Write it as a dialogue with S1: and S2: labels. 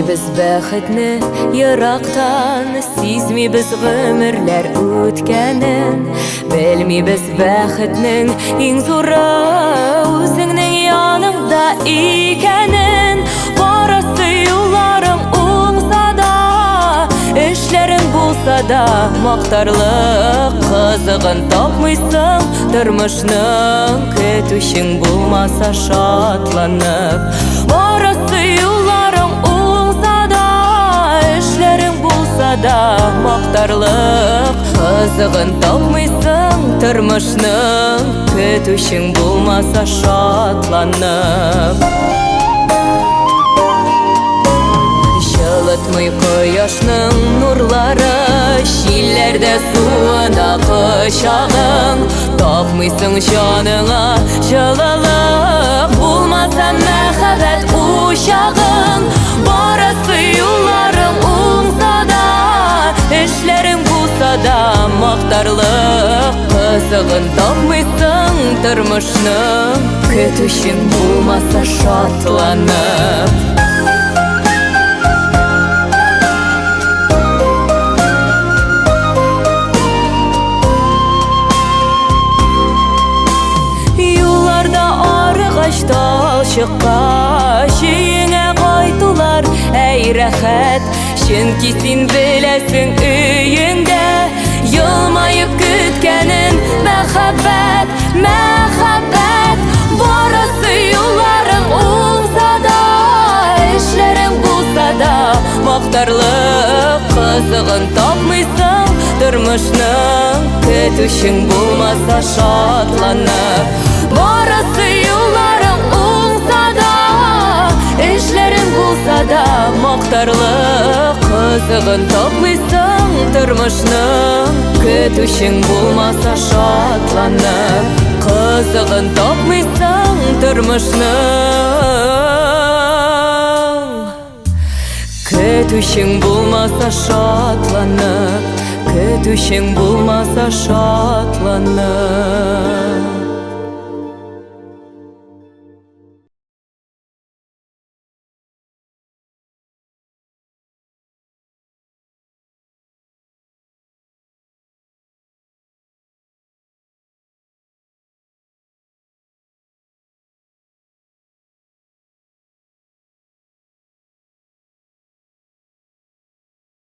S1: biz бәхетне ерактан, сизмибез гомерләр үткәнен. Белмибез бәхетнең иң зуры үзеңнең яныңда икәнен. Барысы юлларың уңса да, эшләрең булса да мактарлык, кызыгын тапмыйсың тормышның, көтүшең булмаса шатланып. Барысы юлларың уңса да, эшләрең булса да мактарлык, кызыгын тапмыйсың тормышның, көтүшең булмаса шатланып. Жылытмый кояшның нурлары, шилләрдә суына кычагың. Тапмыйсың җаныңа җылылык, булмаса мәхәббәт учагың. Барысы юлларың уңса да, эшләрең булса да мактарлык, кызыгын тапмыйсың тормышның, көтүшең булмаса шатланып. Талчыкка җиңә кайтулар, әй рәхәт, чөнки син беләсең өеңдә елмаеп көткәнен мәхәббәт, мәхәббәт. Барысы юлларың уңса да, эшләрең булса да мактарлык, кызыгын тапмыйсың тормышның, көтүшең булмаса шатланып. Барысы юлларың уңса да, эшләрең булса да мактарлык, кызыгын тапмыйсың тормышның, көтүшең булмаса шатланып. Кызыгын тапмыйсың тормышның, көтүшең булмаса шатланып, көтүшең булмаса шатланып.